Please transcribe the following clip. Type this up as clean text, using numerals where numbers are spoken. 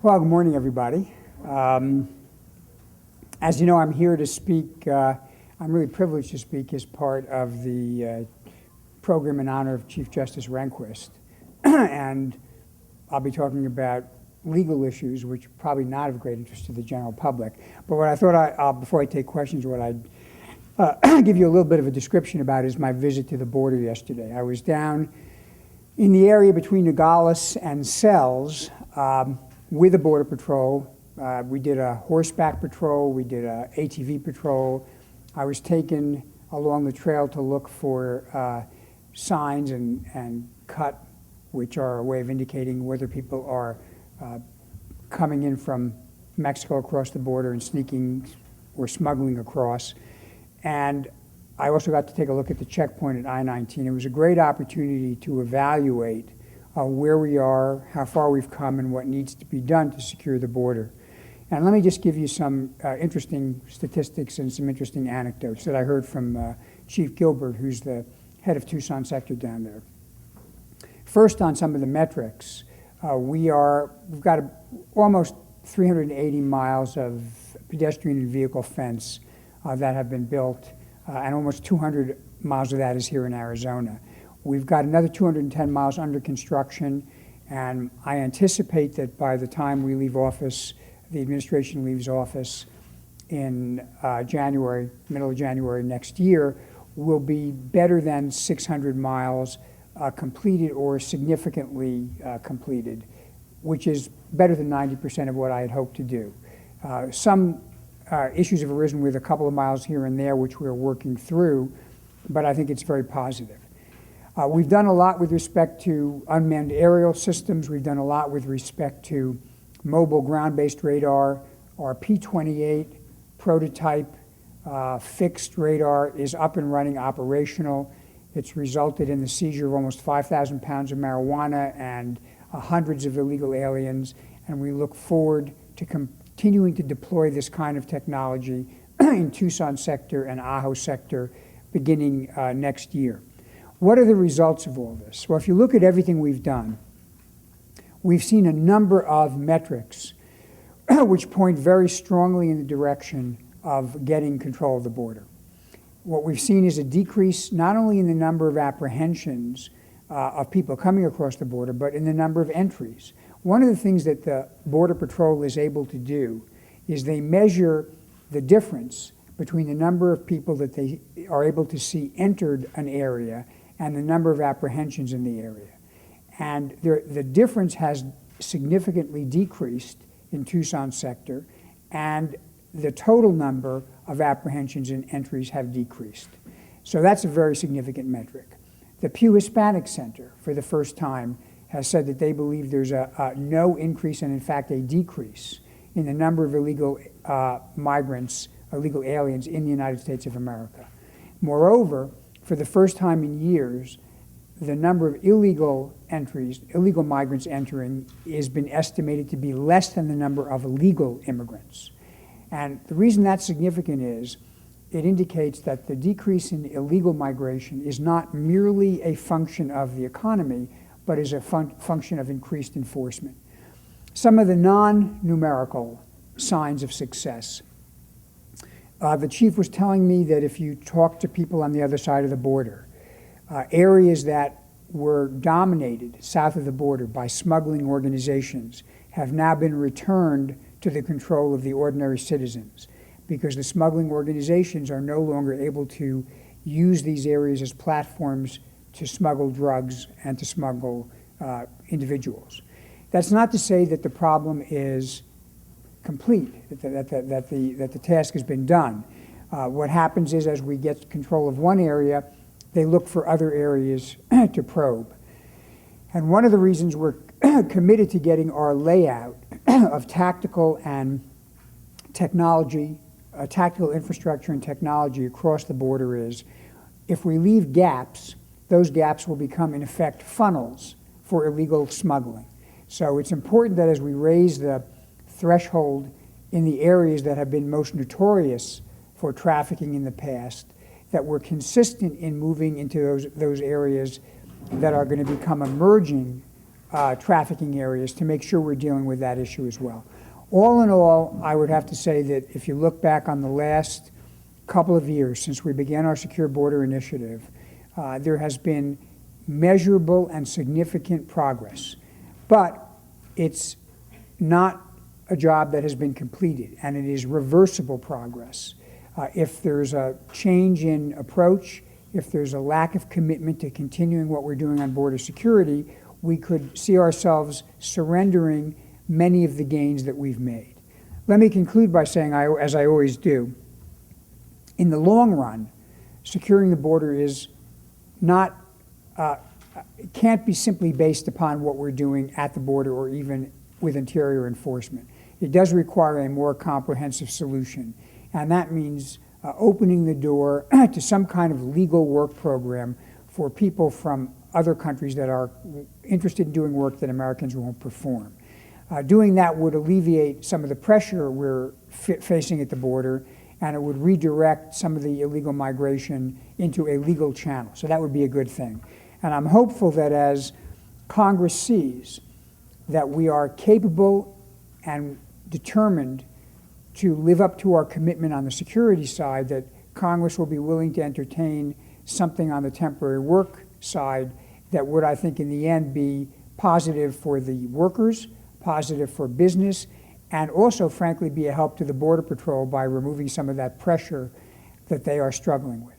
Well, good morning, everybody. As you know, I'm here to speak. I'm really privileged to speak as part of the program in honor of Chief Justice Rehnquist. And I'll be talking about legal issues, which are probably not of great interest to the general public. But what I thought, before I take questions, what I'd give you a little bit of a description about is my visit to the border yesterday. I was down in the area between Nogales and Sells with the Border Patrol. We did a horseback patrol, we did a ATV patrol. I was taken along the trail to look for signs and cut, which are a way of indicating whether people are coming in from Mexico across the border and sneaking or smuggling across. And I also got to take a look at the checkpoint at I-19. It was a great opportunity to evaluate where we are, how far we've come, and what needs to be done to secure the border. And let me just give you some interesting statistics and some interesting anecdotes that I heard from Chief Gilbert, who's the head of Tucson sector down there. First, on some of the metrics, we've got almost 380 miles of pedestrian and vehicle fence that have been built, and almost 200 miles of that is here in Arizona. We've got another 210 miles under construction, and I anticipate that by the time we leave office, the administration leaves office in January, middle of January next year, will be better than 600 miles completed or significantly completed, which is better than 90% of what I had hoped to do. Some issues have arisen with a couple of miles here and there, which we're working through, but I think it's very positive. We've done a lot with respect to unmanned aerial systems. We've done a lot with respect to mobile ground-based radar. Our P-28 prototype fixed radar is up and running, operational. It's resulted in the seizure of almost 5,000 pounds of marijuana and hundreds of illegal aliens, and we look forward to continuing to deploy this kind of technology in Tucson sector and Ajo sector beginning next year. What are the results of all this? Well, if you look at everything we've done, we've seen a number of metrics which point very strongly in the direction of getting control of the border. What we've seen is a decrease not only in the number of apprehensions of people coming across the border, but in the number of entries. One of the things that the Border Patrol is able to do is they measure the difference between the number of people that they are able to see entered an area and the number of apprehensions in the area. And the difference has significantly decreased in Tucson sector, and the total number of apprehensions and entries have decreased. So that's a very significant metric. The Pew Hispanic Center, for the first time, has said that they believe there's no increase and, in fact, a decrease in the number of illegal migrants, illegal aliens in the United States of America. Moreover, for the first time in years, the number of illegal entries, illegal migrants entering, has been estimated to be less than the number of legal immigrants. And the reason that's significant is it indicates that the decrease in illegal migration is not merely a function of the economy, but is a function of increased enforcement. Some of the non-numerical signs of success. The chief was telling me that if you talk to people on the other side of the border, areas that were dominated south of the border by smuggling organizations have now been returned to the control of the ordinary citizens, because the smuggling organizations are no longer able to use these areas as platforms to smuggle drugs and to smuggle individuals. That's not to say that the problem is complete, that the task has been done. What happens is, as we get control of one area, they look for other areas to probe. And one of the reasons we're committed to getting our layout of tactical and technology, tactical infrastructure and technology across the border is, if we leave gaps, those gaps will become, in effect, funnels for illegal smuggling. So it's important that as we raise the threshold in the areas that have been most notorious for trafficking in the past, that we're consistent in moving into those areas that are going to become emerging trafficking areas to make sure we're dealing with that issue as well. All in all, I would have to say that if you look back on the last couple of years since we began our Secure Border Initiative, there has been measurable and significant progress. But it's not a job that has been completed, and it is reversible progress. If there's a change in approach, if there's a lack of commitment to continuing what we're doing on border security, we could see ourselves surrendering many of the gains that we've made. Let me conclude by saying, as I always do, in the long run, securing the border is not, it can't be simply based upon what we're doing at the border or even with interior enforcement. It does require a more comprehensive solution, and that means opening the door to some kind of legal work program for people from other countries that are interested in doing work that Americans won't perform. Doing that would alleviate some of the pressure we're facing at the border, and it would redirect some of the illegal migration into a legal channel. So that would be a good thing. And I'm hopeful that as Congress sees that we are capable and determined to live up to our commitment on the security side, that Congress will be willing to entertain something on the temporary work side that would, I think, in the end be positive for the workers, positive for business, and also, frankly, be a help to the Border Patrol by removing some of that pressure that they are struggling with.